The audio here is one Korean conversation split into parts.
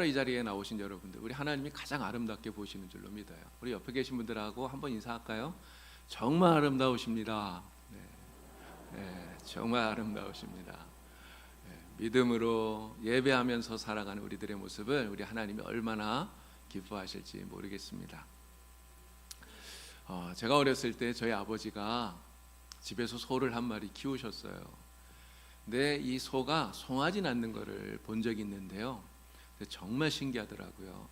이 자리에 나오신 여러분들, 우리 하나님이 가장 아름답게 보시는 줄로 믿어요. 우리 옆에 계신 분들하고 한번 인사할까요? 정말 아름다우십니다. 정말 아름다우십니다. 믿음으로 예배하면서 살아가는 우리들의 모습을 우리 하나님이 얼마나 기뻐하실지 모르겠습니다. 제가 어렸을 때 저희 아버지가 집에서 소를 한 마리 키우셨어요. 근데 이 소가 송아지 낳는 것을 본 적이 있는데요, 정말 신기하더라고요.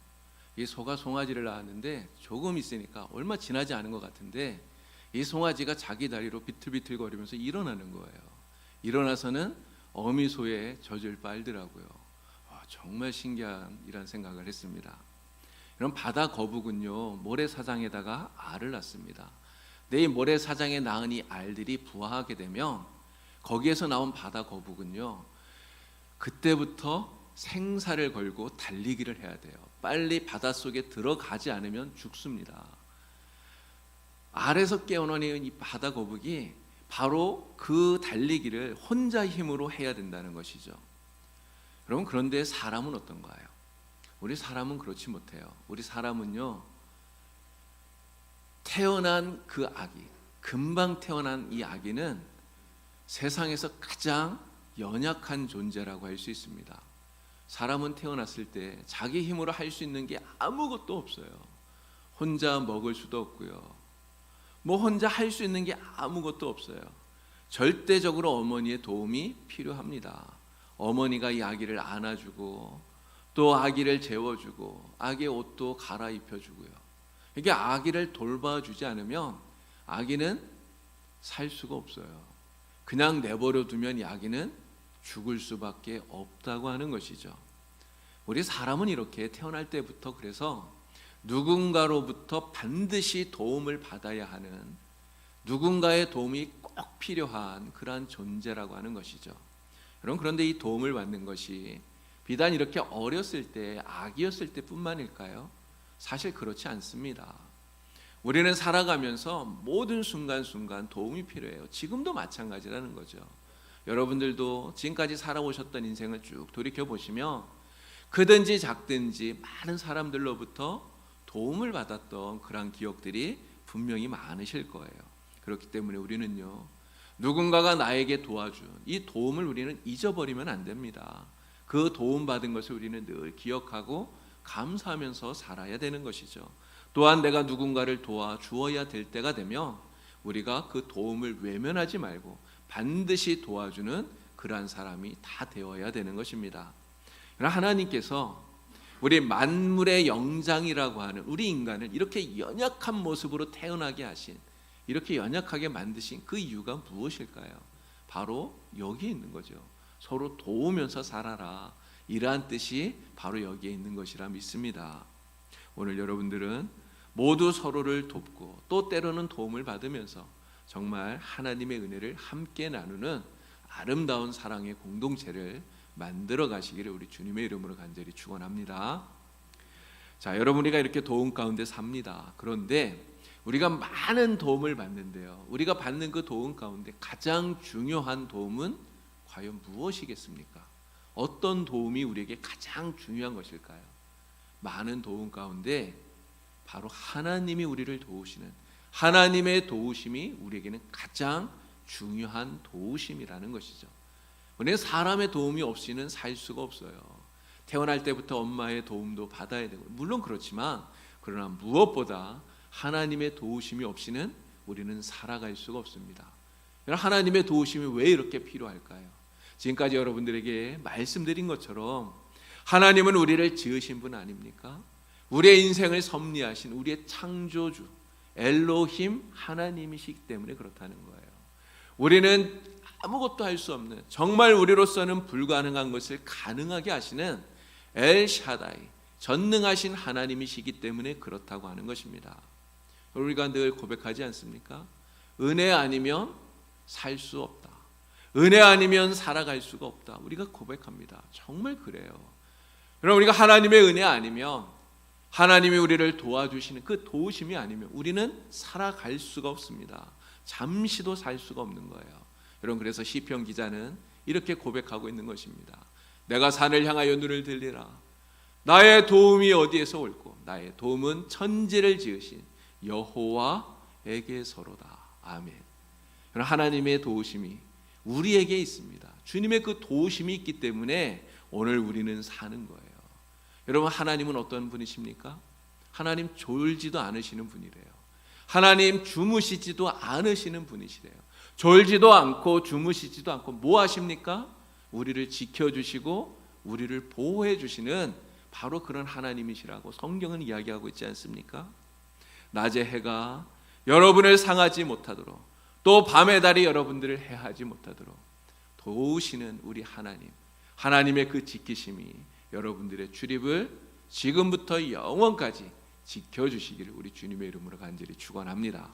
이 소가 송아지를 낳았는데 조금 있으니까 얼마 지나지 않은 것 같은데 이 송아지가 자기 다리로 비틀비틀거리면서 일어나는 거예요. 일어나서는 어미소의 젖을 빨더라고요. 정말 신기한 이런 생각을 했습니다. 이런 바다 거북은요, 모래사장에다가 알을 낳습니다. 근데 이 모래사장에 낳은 이 알들이 부화하게 되면 거기에서 나온 바다 거북은요, 그때부터 생사를 걸고 달리기를 해야 돼요. 빨리 바닷속에 들어가지 않으면 죽습니다. 알에서 깨어나는 이 바다 거북이 바로 그 달리기를 혼자 힘으로 해야 된다는 것이죠. 여러분, 그런데 사람은 어떤가요? 우리 사람은 그렇지 못해요. 우리 사람은요, 태어난 그 아기, 금방 태어난 이 아기는 세상에서 가장 연약한 존재라고 할 수 있습니다. 사람은 태어났을 때 자기 힘으로 할 수 있는 게 아무것도 없어요. 혼자 먹을 수도 없고요, 혼자 할 수 있는 게 아무것도 없어요. 절대적으로 어머니의 도움이 필요합니다. 어머니가 이 아기를 안아주고 또 아기를 재워주고 아기의 옷도 갈아입혀주고요. 이게 아기를 돌봐주지 않으면 아기는 살 수가 없어요. 그냥 내버려 두면 이 아기는 죽을 수밖에 없다고 하는 것이죠. 우리 사람은 이렇게 태어날 때부터 그래서 누군가로부터 반드시 도움을 받아야 하는, 누군가의 도움이 꼭 필요한 그러한 존재라고 하는 것이죠. 여러분, 그런데 이 도움을 받는 것이 비단 이렇게 어렸을 때, 아기였을 때뿐만일까요? 사실 그렇지 않습니다. 우리는 살아가면서 모든 순간순간 도움이 필요해요. 지금도 마찬가지라는 거죠. 여러분들도 지금까지 살아오셨던 인생을 쭉 돌이켜보시면 크든지 작든지 많은 사람들로부터 도움을 받았던 그런 기억들이 분명히 많으실 거예요. 그렇기 때문에 우리는요, 누군가가 나에게 도와준 이 도움을 우리는 잊어버리면 안 됩니다. 그 도움받은 것을 우리는 늘 기억하고 감사하면서 살아야 되는 것이죠. 또한 내가 누군가를 도와주어야 될 때가 되면 우리가 그 도움을 외면하지 말고 반드시 도와주는 그러한 사람이 다 되어야 되는 것입니다. 하나님께서 우리 만물의 영장이라고 하는 우리 인간을 이렇게 연약한 모습으로 태어나게 하신, 이렇게 연약하게 만드신 그 이유가 무엇일까요? 바로 여기에 있는 거죠. 서로 도우면서 살아라, 이러한 뜻이 바로 여기에 있는 것이라 믿습니다. 오늘 여러분들은 모두 서로를 돕고 또 때로는 도움을 받으면서 정말 하나님의 은혜를 함께 나누는 아름다운 사랑의 공동체를 만들어 가시기를 우리 주님의 이름으로 간절히 축원합니다. 자, 여러분, 우리가 이렇게 도움 가운데 삽니다. 그런데 우리가 많은 도움을 받는데요, 우리가 받는 그 도움 가운데 가장 중요한 도움은 과연 무엇이겠습니까? 어떤 도움이 우리에게 가장 중요한 것일까요? 많은 도움 가운데 바로 하나님이 우리를 도우시는 하나님의 도우심이 우리에게는 가장 중요한 도우심이라는 것이죠. 우리는 사람의 도움이 없이는 살 수가 없어요. 태어날 때부터 엄마의 도움도 받아야 되고, 물론 그렇지만 그러나 무엇보다 하나님의 도우심이 없이는 우리는 살아갈 수가 없습니다. 하나님의 도우심이 왜 이렇게 필요할까요? 지금까지 여러분들에게 말씀드린 것처럼 하나님은 우리를 지으신 분 아닙니까? 우리의 인생을 섭리하신 우리의 창조주 엘로힘 하나님이시기 때문에 그렇다는 거예요. 우리는 아무것도 할 수 없는, 정말 우리로서는 불가능한 것을 가능하게 하시는 엘샤다이, 전능하신 하나님이시기 때문에 그렇다고 하는 것입니다. 우리가 늘 고백하지 않습니까? 은혜 아니면 살 수 없다, 은혜 아니면 살아갈 수가 없다. 우리가 고백합니다. 정말 그래요. 여러분, 우리가 하나님의 은혜 아니면, 하나님이 우리를 도와주시는 그 도우심이 아니면 우리는 살아갈 수가 없습니다. 잠시도 살 수가 없는 거예요. 여러분, 그래서 시편 기자는 이렇게 고백하고 있는 것입니다. 내가 산을 향하여 눈을 들리라. 나의 도움이 어디에서 올고 나의 도움은 천지를 지으신 여호와에게서로다. 아멘. 하나님의 도우심이 우리에게 있습니다. 주님의 그 도우심이 있기 때문에 오늘 우리는 사는 거예요. 여러분, 하나님은 어떤 분이십니까? 하나님 졸지도 않으시는 분이래요. 하나님 주무시지도 않으시는 분이시래요. 졸지도 않고 주무시지도 않고 뭐 하십니까? 우리를 지켜주시고 우리를 보호해 주시는 바로 그런 하나님이시라고 성경은 이야기하고 있지 않습니까? 낮의 해가 여러분을 상하지 못하도록, 또 밤의 달이 여러분들을 해하지 못하도록 도우시는 우리 하나님, 하나님의 그 지키심이 여러분들의 출입을 지금부터 영원까지 지켜주시기를 우리 주님의 이름으로 간절히 축원합니다.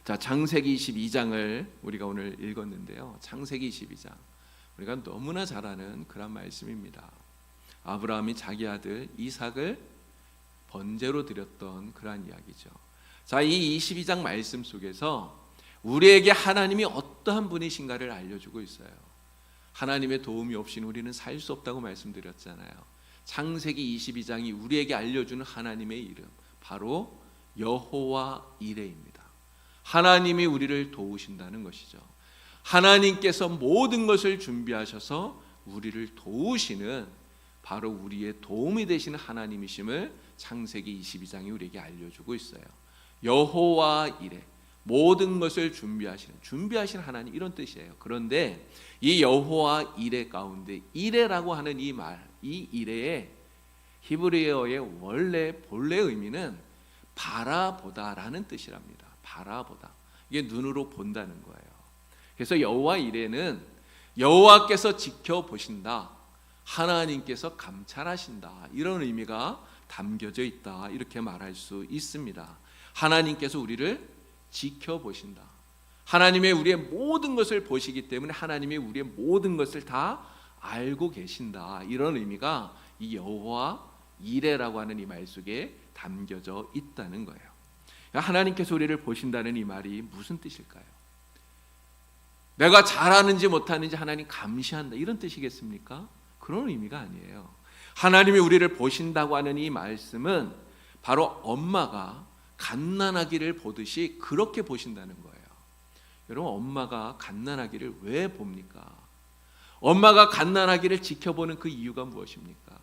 자, 창세기 22장을 우리가 오늘 읽었는데요. 창세기 22장, 우리가 너무나 잘 아는 그런 말씀입니다. 아브라함이 자기 아들 이삭을 번제로 드렸던 그러한 이야기죠. 자, 이 22장 말씀 속에서 우리에게 하나님이 어떠한 분이신가를 알려주고 있어요. 하나님의 도움이 없이는 우리는 살 수 없다고 말씀드렸잖아요. 창세기 22장이 우리에게 알려주는 하나님의 이름, 바로 여호와 이레입니다. 하나님이 우리를 도우신다는 것이죠. 하나님께서 모든 것을 준비하셔서 우리를 도우시는, 바로 우리의 도움이 되시는 하나님이심을 창세기 22장이 우리에게 알려주고 있어요. 여호와 이레, 모든 것을 준비하시는 하나님, 이런 뜻이에요. 그런데 이 여호와 이레 가운데 이레라고 하는 이 말, 이 이레의 히브리어의 원래 본래 의미는 바라보다라는 뜻이랍니다. 바라보다, 이게 눈으로 본다는 거예요. 그래서 여호와 이레는 여호와께서 지켜보신다, 하나님께서 감찰하신다, 이런 의미가 담겨져 있다, 이렇게 말할 수 있습니다. 하나님께서 우리를 지켜보신다. 하나님의 우리의 모든 것을 보시기 때문에 하나님의 우리의 모든 것을 다 알고 계신다, 이런 의미가 이 여호와 이레라고 하는 이 말 속에 담겨져 있다는 거예요. 하나님께서 우리를 보신다는 이 말이 무슨 뜻일까요? 내가 잘하는지 못하는지 하나님 감시한다, 이런 뜻이겠습니까? 그런 의미가 아니에요. 하나님이 우리를 보신다고 하는 이 말씀은 바로 엄마가 갓난아기를 보듯이 그렇게 보신다는 거예요. 여러분, 엄마가 갓난아기를 왜 봅니까? 엄마가 갓난아기를 지켜보는 그 이유가 무엇입니까?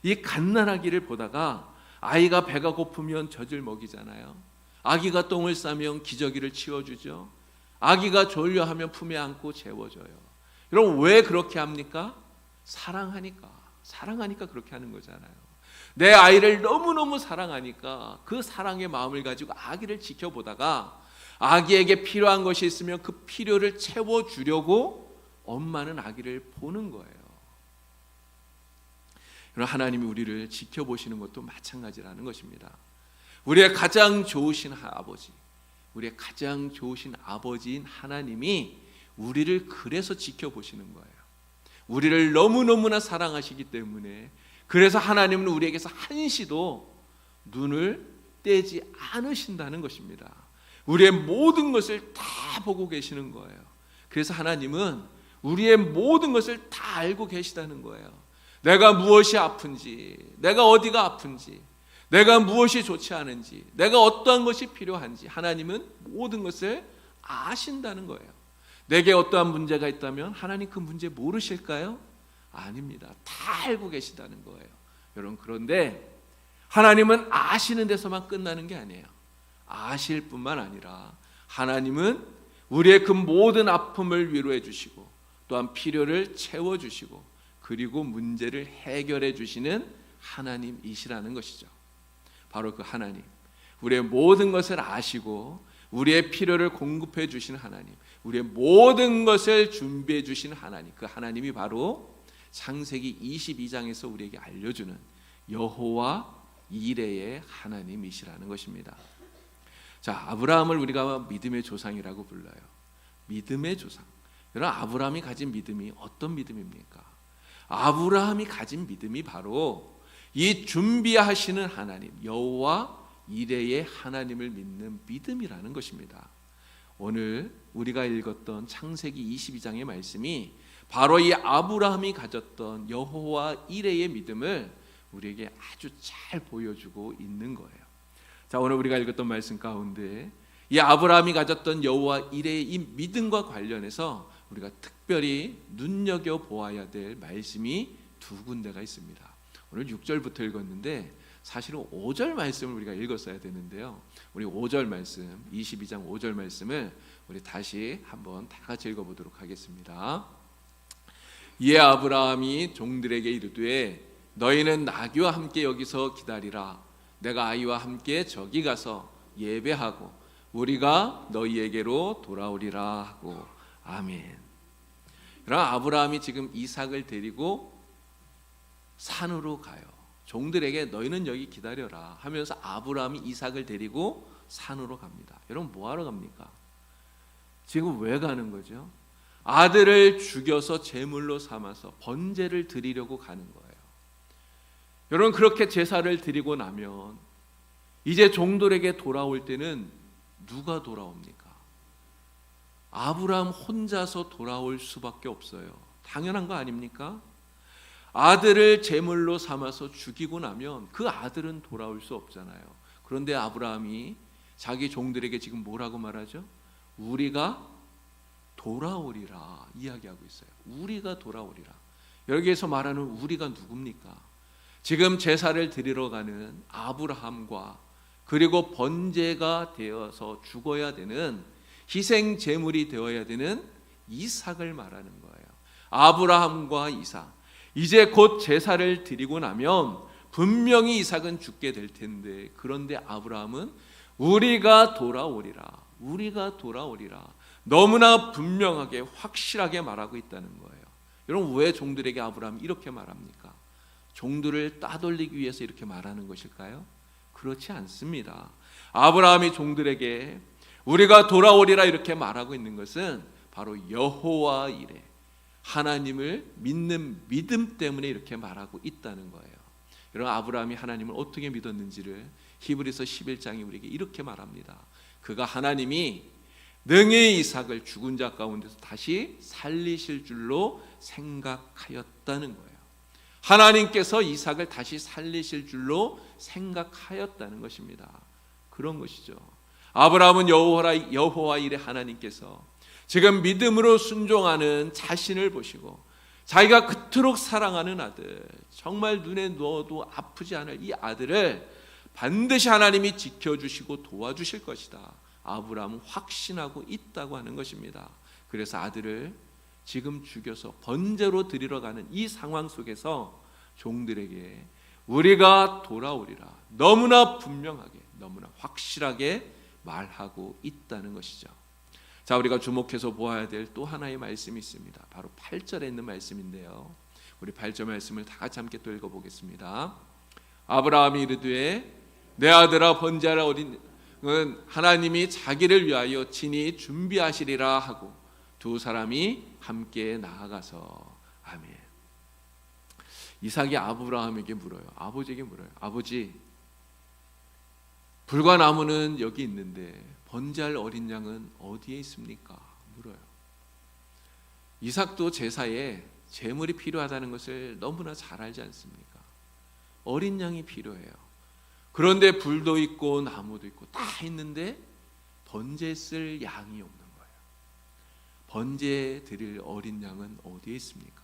이 갓난아기를 보다가 아이가 배가 고프면 젖을 먹이잖아요. 아기가 똥을 싸면 기저귀를 치워주죠. 아기가 졸려하면 품에 안고 재워줘요. 여러분, 왜 그렇게 합니까? 사랑하니까 그렇게 하는 거잖아요. 내 아이를 너무너무 사랑하니까 그 사랑의 마음을 가지고 아기를 지켜보다가 아기에게 필요한 것이 있으면 그 필요를 채워주려고 엄마는 아기를 보는 거예요. 하나님이 우리를 지켜보시는 것도 마찬가지라는 것입니다. 우리의 가장 좋으신 아버지, 우리의 가장 좋으신 아버지인 하나님이 우리를 그래서 지켜보시는 거예요. 우리를 너무너무나 사랑하시기 때문에, 그래서 하나님은 우리에게서 한시도 눈을 떼지 않으신다는 것입니다. 우리의 모든 것을 다 보고 계시는 거예요. 그래서 하나님은 우리의 모든 것을 다 알고 계시다는 거예요. 내가 무엇이 아픈지, 내가 어디가 아픈지, 내가 무엇이 좋지 않은지, 내가 어떠한 것이 필요한지 하나님은 모든 것을 아신다는 거예요. 내게 어떠한 문제가 있다면 하나님 그 문제 모르실까요? 아닙니다. 다 알고 계시다는 거예요. 여러분, 그런데 하나님은 아시는 데서만 끝나는 게 아니에요. 아실 뿐만 아니라 하나님은 우리의 그 모든 아픔을 위로해 주시고 또한 필요를 채워 주시고 그리고 문제를 해결해 주시는 하나님이시라는 것이죠. 바로 그 하나님, 우리의 모든 것을 아시고 우리의 필요를 공급해 주시는 하나님, 우리의 모든 것을 준비해 주시는 하나님, 그 하나님이 바로 창세기 22장에서 우리에게 알려주는 여호와 이레의 하나님이시라는 것입니다. 자, 아브라함을 우리가 믿음의 조상이라고 불러요. 믿음의 조상. 여러분, 아브라함이 가진 믿음이 어떤 믿음입니까? 아브라함이 가진 믿음이 바로 이 준비하시는 하나님, 여호와 이레의 하나님을 믿는 믿음이라는 것입니다. 오늘 우리가 읽었던 창세기 22장의 말씀이 바로 이 아브라함이 가졌던 여호와 이레의 믿음을 우리에게 아주 잘 보여주고 있는 거예요. 자, 오늘 우리가 읽었던 말씀 가운데 이 아브라함이 가졌던 여호와 이레의 이 믿음과 관련해서 우리가 특별히 눈여겨보아야 될 말씀이 두 군데가 있습니다. 오늘 6절부터 읽었는데 사실은 5절 말씀을 우리가 읽었어야 되는데요. 우리 5절 말씀, 22장 5절 말씀을 우리 다시 한번 다 같이 읽어보도록 하겠습니다. 이에 아브라함이 종들에게 이르되 너희는 나귀와 함께 여기서 기다리라. 내가 아이와 함께 저기 가서 예배하고 우리가 너희에게로 돌아오리라 하고 아멘. 그럼 아브라함이 지금 이삭을 데리고 산으로 가요. 종들에게 너희는 여기 기다려라 하면서 아브라함이 이삭을 데리고 산으로 갑니다. 여러분 뭐하러 갑니까? 지금 왜 가는 거죠? 아들을 죽여서 제물로 삼아서 번제를 드리려고 가는 거예요. 여러분 그렇게 제사를 드리고 나면 이제 종들에게 돌아올 때는 누가 돌아옵니까? 아브라함 혼자서 돌아올 수밖에 없어요. 당연한 거 아닙니까? 아들을 제물로 삼아서 죽이고 나면 그 아들은 돌아올 수 없잖아요. 그런데 아브라함이 자기 종들에게 지금 뭐라고 말하죠? 우리가 돌아오리라 이야기하고 있어요. 우리가 돌아오리라. 여기에서 말하는 우리가 누굽니까? 지금 제사를 드리러 가는 아브라함과 그리고 번제가 되어서 죽어야 되는 희생 제물이 되어야 되는 이삭을 말하는 거예요. 아브라함과 이삭. 이제 곧 제사를 드리고 나면 분명히 이삭은 죽게 될 텐데 그런데 아브라함은 우리가 돌아오리라. 우리가 돌아오리라. 너무나 분명하게 확실하게 말하고 있다는 거예요. 여러분 왜 종들에게 아브라함이 이렇게 말합니까? 종들을 따돌리기 위해서 이렇게 말하는 것일까요? 그렇지 않습니다. 아브라함이 종들에게 우리가 돌아오리라 이렇게 말하고 있는 것은 바로 여호와 이레 하나님을 믿는 믿음 때문에 이렇게 말하고 있다는 거예요. 여러분 아브라함이 하나님을 어떻게 믿었는지를 히브리서 11장이 우리에게 이렇게 말합니다. 그가 하나님이 능히 이삭을 죽은 자 가운데서 다시 살리실 줄로 생각하였다는 거예요. 하나님께서 이삭을 다시 살리실 줄로 생각하였다는 것입니다. 그런 것이죠. 아브라함은 여호와 이레 하나님께서 지금 믿음으로 순종하는 자신을 보시고 자기가 그토록 사랑하는 아들, 정말 눈에 넣어도 아프지 않을 이 아들을 반드시 하나님이 지켜주시고 도와주실 것이다. 아브라함은 확신하고 있다고 하는 것입니다. 그래서 아들을 지금 죽여서 번제로 드리러 가는 이 상황 속에서 종들에게 우리가 돌아오리라 너무나 분명하게 너무나 확실하게 말하고 있다는 것이죠. 자, 우리가 주목해서 보아야 될 또 하나의 말씀이 있습니다. 바로 8절에 있는 말씀인데요. 우리 8절 말씀을 다 같이 함께 또 읽어보겠습니다. 아브라함이 이르되 내 아들아 번제하라 어린 하나님이 자기를 위하여 친히 준비하시리라 하고 두 사람이 함께 나아가서 아멘. 이삭이 아브라함에게 물어요. 아버지에게 물어요. 아버지, 불과 나무는 여기 있는데 번제할 어린 양은 어디에 있습니까? 물어요. 이삭도 제사에 제물이 필요하다는 것을 너무나 잘 알지 않습니까? 어린 양이 필요해요. 그런데 불도 있고 나무도 있고 다 있는데 번제 쓸 양이 없는 거예요. 번제 드릴 어린 양은 어디에 있습니까?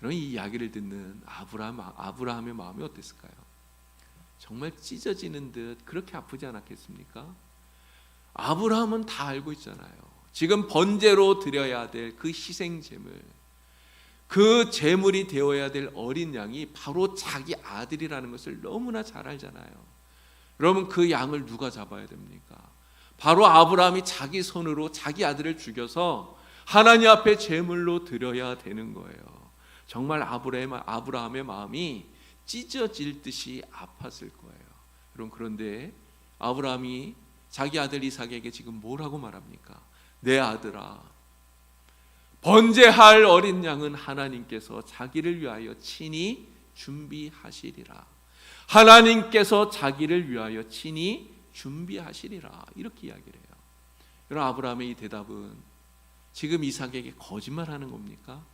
여러분 이 이야기를 듣는 아브라함의 마음이 어땠을까요? 정말 찢어지는 듯 그렇게 아프지 않았겠습니까? 아브라함은 다 알고 있잖아요. 지금 번제로 드려야 될 그 희생 제물, 그 제물이 되어야 될 어린 양이 바로 자기 아들이라는 것을 너무나 잘 알잖아요. 여러분 그 양을 누가 잡아야 됩니까? 바로 아브라함이 자기 손으로 자기 아들을 죽여서 하나님 앞에 제물로 드려야 되는 거예요. 정말 아브라함의 마음이 찢어질 듯이 아팠을 거예요. 여러분 그런데 아브라함이 자기 아들 이삭에게 지금 뭐라고 말합니까? 내 아들아, 번제할 어린 양은 하나님께서 자기를 위하여 친히 준비하시리라. 하나님께서 자기를 위하여 친히 준비하시리라. 이렇게 이야기를 해요. 여러분 아브라함의 이 대답은 지금 이삭에게 거짓말하는 겁니까?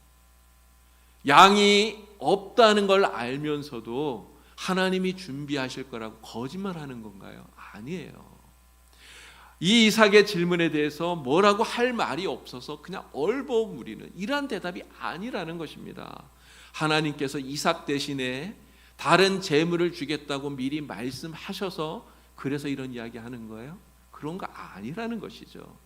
양이 없다는 걸 알면서도 하나님이 준비하실 거라고 거짓말하는 건가요? 아니에요. 이 이삭의 질문에 대해서 뭐라고 할 말이 없어서 그냥 얼버무리는 이러한 대답이 아니라는 것입니다. 하나님께서 이삭 대신에 다른 재물을 주겠다고 미리 말씀하셔서 그래서 이런 이야기 하는 거예요? 그런 거 아니라는 것이죠.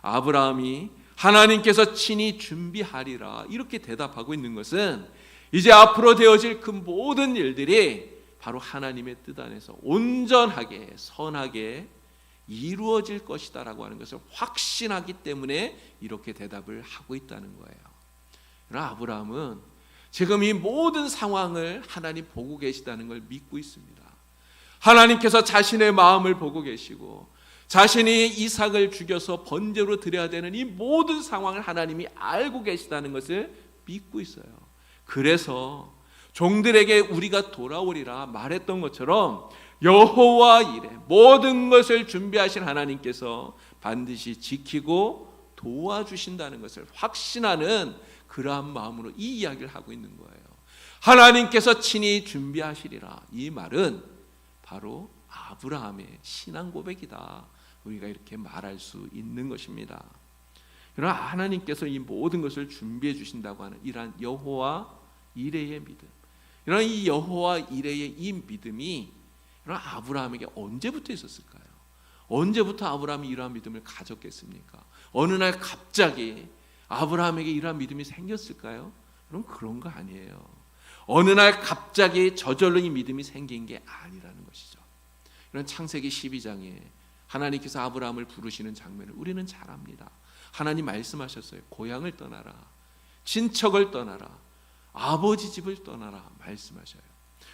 아브라함이 하나님께서 친히 준비하리라 이렇게 대답하고 있는 것은 이제 앞으로 되어질 그 모든 일들이 바로 하나님의 뜻 안에서 온전하게 선하게 이루어질 것이다 라고 하는 것을 확신하기 때문에 이렇게 대답을 하고 있다는 거예요. 그러나 아브라함은 지금 이 모든 상황을 하나님 보고 계시다는 걸 믿고 있습니다. 하나님께서 자신의 마음을 보고 계시고 자신이 이삭을 죽여서 번제로 드려야 되는 이 모든 상황을 하나님이 알고 계시다는 것을 믿고 있어요. 그래서 종들에게 우리가 돌아오리라 말했던 것처럼 여호와 이레 모든 것을 준비하신 하나님께서 반드시 지키고 도와주신다는 것을 확신하는 그러한 마음으로 이 이야기를 하고 있는 거예요. 하나님께서 친히 준비하시리라 이 말은 바로 아브라함의 신앙 고백이다. 우리가 이렇게 말할 수 있는 것입니다. 그러나 하나님께서 이 모든 것을 준비해 주신다고 하는 이러한 여호와 이레의 믿음, 이런 이 여호와 이레의 이 믿음이 그럼 아브라함에게 언제부터 있었을까요? 언제부터 아브라함이 이러한 믿음을 가졌겠습니까? 어느 날 갑자기 아브라함에게 이러한 믿음이 생겼을까요? 그럼 그런 거 아니에요. 어느 날 갑자기 저절로 이 믿음이 생긴 게 아니라는 것이죠. 이런 창세기 12장에 하나님께서 아브라함을 부르시는 장면을 우리는 잘 압니다. 하나님 말씀하셨어요. 고향을 떠나라, 친척을 떠나라, 아버지 집을 떠나라 말씀하셔요.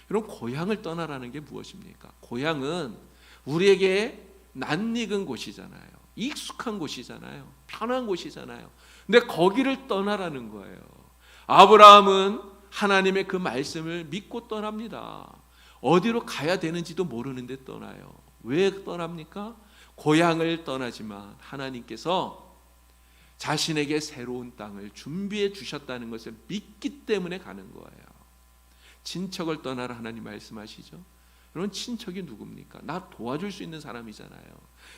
그럼 고향을 떠나라는 게 무엇입니까? 고향은 우리에게 낯익은 곳이잖아요. 익숙한 곳이잖아요. 편한 곳이잖아요. 근데 거기를 떠나라는 거예요. 아브라함은 하나님의 그 말씀을 믿고 떠납니다. 어디로 가야 되는지도 모르는데 떠나요. 왜 떠납니까? 고향을 떠나지만 하나님께서 자신에게 새로운 땅을 준비해 주셨다는 것을 믿기 때문에 가는 거예요. 친척을 떠나라 하나님 말씀하시죠. 그런 친척이 누굽니까? 나 도와줄 수 있는 사람이잖아요.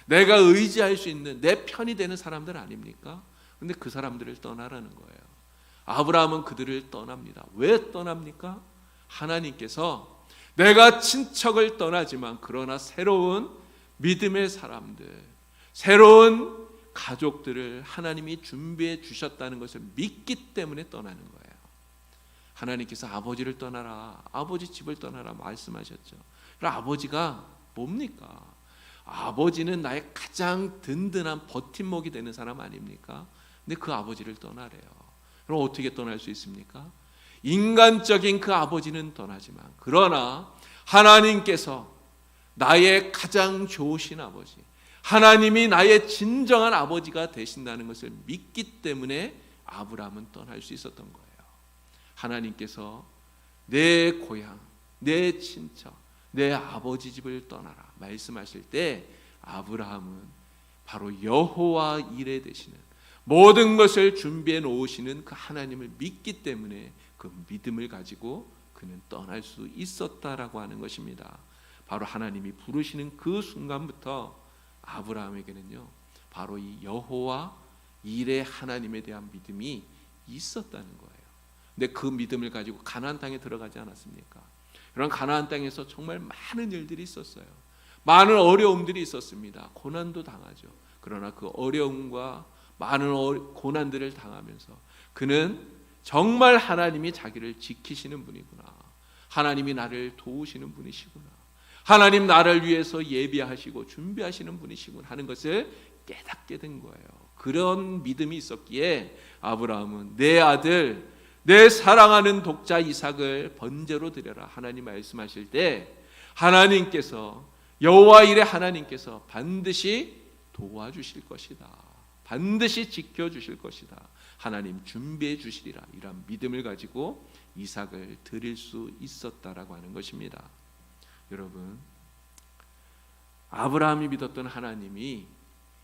내가 의지할 수 있는 내 편이 되는 사람들 아닙니까? 근데 그 사람들을 떠나라는 거예요. 아브라함은 그들을 떠납니다. 왜 떠납니까? 하나님께서 내가 친척을 떠나지만 그러나 새로운 믿음의 사람들, 새로운 가족들을 하나님이 준비해 주셨다는 것을 믿기 때문에 떠나는 거예요. 하나님께서 아버지를 떠나라, 아버지 집을 떠나라 말씀하셨죠. 그럼 아버지가 뭡니까? 아버지는 나의 가장 든든한 버팀목이 되는 사람 아닙니까? 근데 그 아버지를 떠나래요. 그럼 어떻게 떠날 수 있습니까? 인간적인 그 아버지는 떠나지만 그러나 하나님께서 나의 가장 좋으신 아버지, 하나님이 나의 진정한 아버지가 되신다는 것을 믿기 때문에 아브라함은 떠날 수 있었던 거예요. 하나님께서 내 고향, 내 친척, 내 아버지 집을 떠나라 말씀하실 때 아브라함은 바로 여호와 이레 되시는 모든 것을 준비해 놓으시는 그 하나님을 믿기 때문에 그 믿음을 가지고 그는 떠날 수 있었다라고 하는 것입니다. 바로 하나님이 부르시는 그 순간부터 아브라함에게는요 바로 이 여호와 이레 하나님에 대한 믿음이 있었다는 거예요. 근데 그 믿음을 가지고 가나안 땅에 들어가지 않았습니까? 그런 가나안 땅에서 정말 많은 일들이 있었어요. 많은 어려움들이 있었습니다. 고난도 당하죠. 그러나 그 어려움과 많은 고난들을 당하면서 그는 정말 하나님이 자기를 지키시는 분이구나, 하나님이 나를 도우시는 분이시구나, 하나님 나를 위해서 예비하시고 준비하시는 분이시구나 하는 것을 깨닫게 된 거예요. 그런 믿음이 있었기에 아브라함은 내 아들, 내 사랑하는 독자 이삭을 번제로 드려라 하나님 말씀하실 때 하나님께서 여호와 이레 하나님께서 반드시 도와주실 것이다, 반드시 지켜주실 것이다, 하나님 준비해 주시리라, 이런 믿음을 가지고 이삭을 드릴 수 있었다라고 하는 것입니다. 여러분, 아브라함이 믿었던 하나님이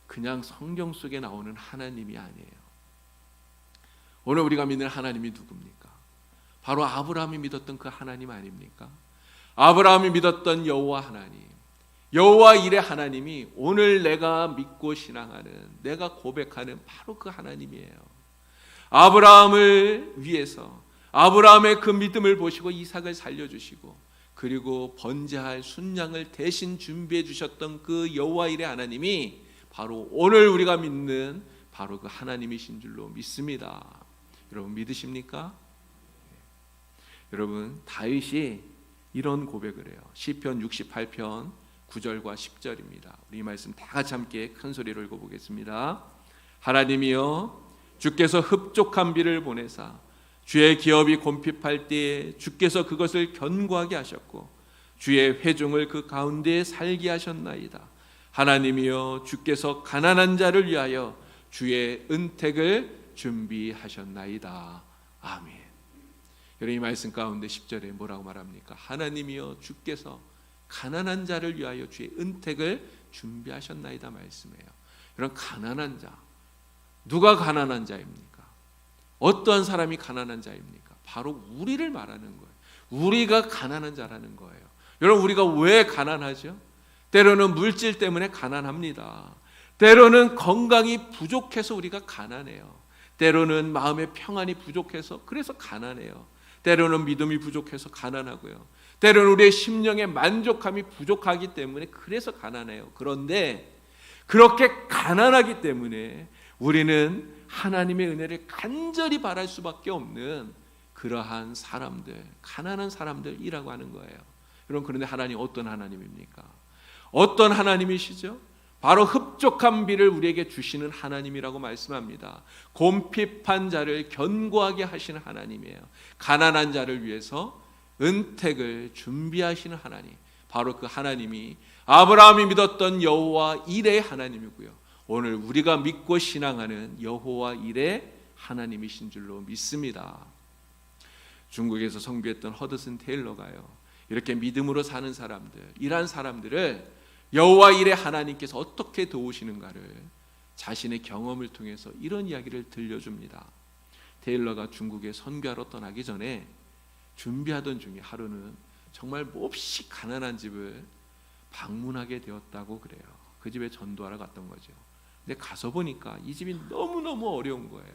그냥 성경 속에 나오는 하나님이 아니에요. 오늘 우리가 믿는 하나님이 누굽니까? 바로 아브라함이 믿었던 그 하나님 아닙니까? 아브라함이 믿었던 여호와 하나님, 여호와 일의 하나님이 오늘 내가 믿고 신앙하는, 내가 고백하는 바로 그 하나님이에요. 아브라함을 위해서 아브라함의 그 믿음을 보시고 이삭을 살려주시고 그리고 번제할 순양을 대신 준비해 주셨던 그 여호와 일의 하나님이 바로 오늘 우리가 믿는 바로 그 하나님이신 줄로 믿습니다. 여러분 믿으십니까? 여러분 다윗이 이런 고백을 해요. 시편 68편 9절과 10절입니다. 우리 이 말씀 다 같이 함께 큰 소리로 읽어보겠습니다. 하나님이여 주께서 흡족한 비를 보내사 주의 기업이 곰핍할 때에 주께서 그것을 견고하게 하셨고 주의 회중을 그 가운데에 살게 하셨나이다. 하나님이여 주께서 가난한 자를 위하여 주의 은택을 준비하셨나이다. 아멘. 여러분 이 말씀 가운데 10절에 뭐라고 말합니까? 하나님이여 주께서 가난한 자를 위하여 주의 은택을 준비하셨나이다 말씀이에요. 여러분 가난한 자, 누가 가난한 자입니까? 어떠한 사람이 가난한 자입니까? 바로 우리를 말하는 거예요. 우리가 가난한 자라는 거예요. 여러분 우리가 왜 가난하죠? 때로는 물질 때문에 가난합니다. 때로는 건강이 부족해서 우리가 가난해요. 때로는 마음의 평안이 부족해서 그래서 가난해요. 때로는 믿음이 부족해서 가난하고요. 때로는 우리의 심령의 만족감이 부족하기 때문에 그래서 가난해요. 그런데 그렇게 가난하기 때문에 우리는 하나님의 은혜를 간절히 바랄 수밖에 없는 그러한 사람들, 가난한 사람들이라고 하는 거예요. 여러분 그런데 하나님 어떤 하나님입니까? 어떤 하나님이시죠? 바로 흡족한 비를 우리에게 주시는 하나님이라고 말씀합니다. 곰핍한 자를 견고하게 하시는 하나님이에요. 가난한 자를 위해서 은택을 준비하시는 하나님, 바로 그 하나님이 아브라함이 믿었던 여호와 일의 하나님이고요. 오늘 우리가 믿고 신앙하는 여호와 일의 하나님이신 줄로 믿습니다. 중국에서 선교했던 허드슨 테일러가요, 이렇게 믿음으로 사는 사람들, 이러한 사람들을 여호와 일의 하나님께서 어떻게 도우시는가를 자신의 경험을 통해서 이런 이야기를 들려줍니다. 테일러가 중국에 선교하러 떠나기 전에 준비하던 중에 하루는 정말 몹시 가난한 집을 방문하게 되었다고 그래요. 그 집에 전도하러 갔던 거죠. 근데 가서 보니까 이 집이 너무너무 어려운 거예요.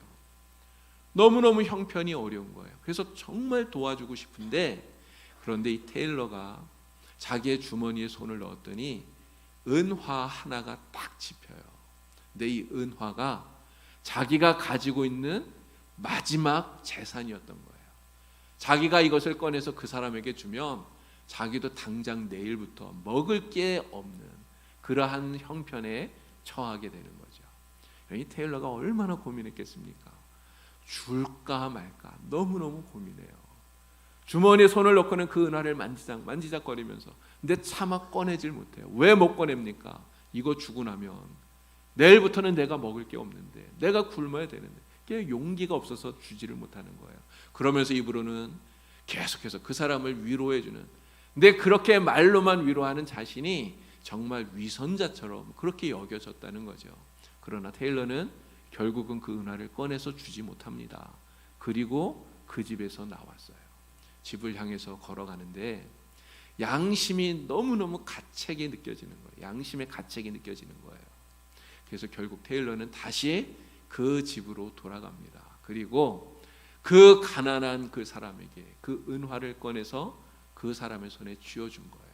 너무너무 형편이 어려운 거예요. 그래서 정말 도와주고 싶은데, 그런데 이 테일러가 자기의 주머니에 손을 넣었더니 은화 하나가 딱 집혀요. 근데 이 은화가 자기가 가지고 있는 마지막 재산이었던 거예요. 자기가 이것을 꺼내서 그 사람에게 주면 자기도 당장 내일부터 먹을 게 없는 그러한 형편에 처하게 되는 거죠. 이 테일러가 얼마나 고민했겠습니까? 줄까 말까 너무너무 고민해요. 주머니에 손을 넣고는 그 은화를 만지작거리면서, 근데 차마 꺼내질 못해요. 왜 못 꺼냅니까? 이거 주고 나면 내일부터는 내가 먹을 게 없는데, 내가 굶어야 되는데, 그게 용기가 없어서 주지를 못하는 거예요. 그러면서 입으로는 계속해서 그 사람을 위로해주는, 근데 그렇게 말로만 위로하는 자신이 정말 위선자처럼 그렇게 여겨졌다는 거죠. 그러나 테일러는 결국은 그 은화를 꺼내서 주지 못합니다. 그리고 그 집에서 나왔어요. 집을 향해서 걸어가는데 양심이 너무너무 가책이 느껴지는 거예요. 양심의 가책이 느껴지는 거예요. 그래서 결국 테일러는 다시 그 집으로 돌아갑니다. 그리고 그 가난한 그 사람에게 그 은화를 꺼내서 그 사람의 손에 쥐어준 거예요.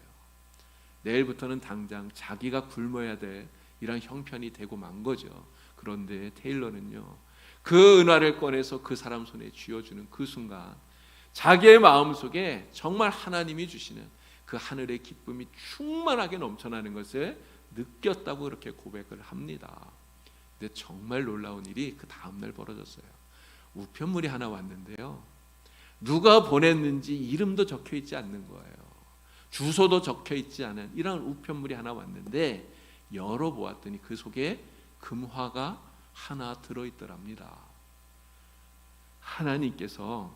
내일부터는 당장 자기가 굶어야 될 이런 형편이 되고 만 거죠. 그런데 테일러는요, 그 은화를 꺼내서 그 사람 손에 쥐어주는 그 순간 자기의 마음속에 정말 하나님이 주시는 그 하늘의 기쁨이 충만하게 넘쳐나는 것을 느꼈다고 그렇게 고백을 합니다. 근데 정말 놀라운 일이 그 다음날 벌어졌어요. 우편물이 하나 왔는데요, 누가 보냈는지 이름도 적혀 있지 않는 거예요. 주소도 적혀 있지 않은 이런 우편물이 하나 왔는데 열어보았더니 그 속에 금화가 하나 들어있더랍니다. 하나님께서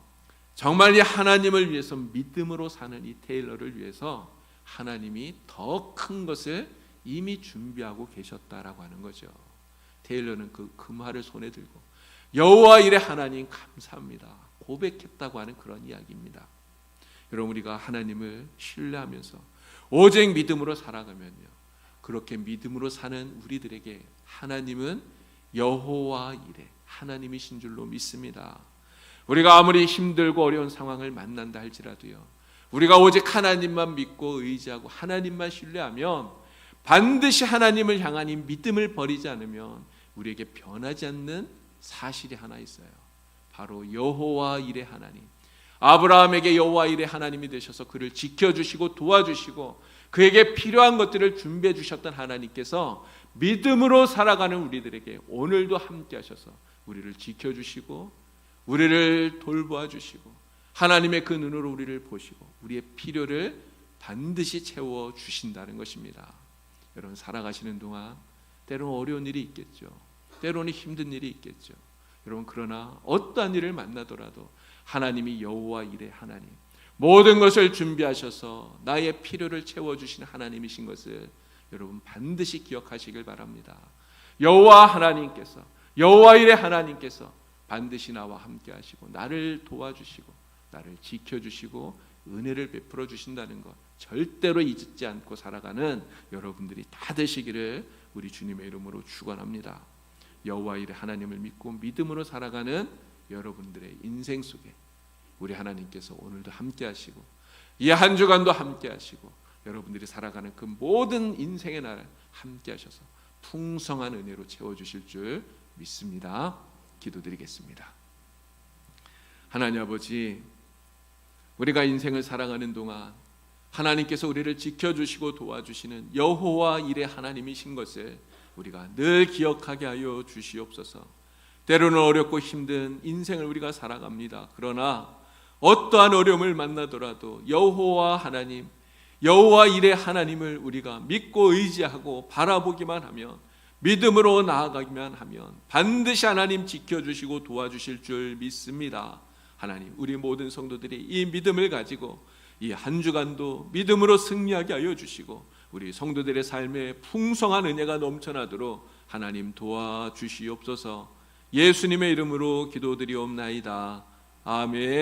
정말 이 하나님을 위해서 믿음으로 사는 이 테일러를 위해서 하나님이 더 큰 것을 이미 준비하고 계셨다라고 하는 거죠. 테일러는 그 금화를 손에 들고 여호와 일의 하나님 감사합니다. 고백했다고 하는 그런 이야기입니다. 여러분, 우리가 하나님을 신뢰하면서 오직 믿음으로 살아가면요, 그렇게 믿음으로 사는 우리들에게 하나님은 여호와 이레, 하나님이신 줄로 믿습니다. 우리가 아무리 힘들고 어려운 상황을 만난다 할지라도요, 우리가 오직 하나님만 믿고 의지하고 하나님만 신뢰하면 반드시 하나님을 향한 이 믿음을 버리지 않으면 우리에게 변하지 않는 사실이 하나 있어요. 바로 여호와 이레 하나님. 아브라함에게 여호와 이레 하나님이 되셔서 그를 지켜주시고 도와주시고 그에게 필요한 것들을 준비해 주셨던 하나님께서 믿음으로 살아가는 우리들에게 오늘도 함께 하셔서 우리를 지켜주시고 우리를 돌보아 주시고 하나님의 그 눈으로 우리를 보시고 우리의 필요를 반드시 채워 주신다는 것입니다. 여러분, 살아가시는 동안 때로는 어려운 일이 있겠죠. 때로는 힘든 일이 있겠죠. 여러분, 그러나 어떠한 일을 만나더라도 하나님이 여호와 이레 하나님, 모든 것을 준비하셔서 나의 필요를 채워주시는 하나님이신 것을 여러분 반드시 기억하시길 바랍니다. 여호와 하나님께서, 여호와 이레 하나님께서 반드시 나와 함께 하시고 나를 도와주시고 나를 지켜주시고 은혜를 베풀어 주신다는 것 절대로 잊지 않고 살아가는 여러분들이 다 되시기를 우리 주님의 이름으로 축원합니다. 여호와 이레 하나님을 믿고 믿음으로 살아가는 여러분들의 인생 속에 우리 하나님께서 오늘도 함께 하시고 이 한 주간도 함께 하시고 여러분들이 살아가는 그 모든 인생의 날 함께 하셔서 풍성한 은혜로 채워주실 줄 믿습니다. 기도드리겠습니다. 하나님 아버지, 우리가 인생을 살아가는 동안 하나님께서 우리를 지켜주시고 도와주시는 여호와 이레 하나님이신 것을 우리가 늘 기억하게 하여 주시옵소서. 때로는 어렵고 힘든 인생을 우리가 살아갑니다. 그러나 어떠한 어려움을 만나더라도 여호와 하나님, 여호와 이레 하나님을 우리가 믿고 의지하고 바라보기만 하면, 믿음으로 나아가기만 하면 반드시 하나님 지켜주시고 도와주실 줄 믿습니다. 하나님, 우리 모든 성도들이 이 믿음을 가지고 이 한 주간도 믿음으로 승리하게 하여 주시고 우리 성도들의 삶에 풍성한 은혜가 넘쳐나도록 하나님 도와주시옵소서. 예수님의 이름으로 기도드리옵나이다. 아멘.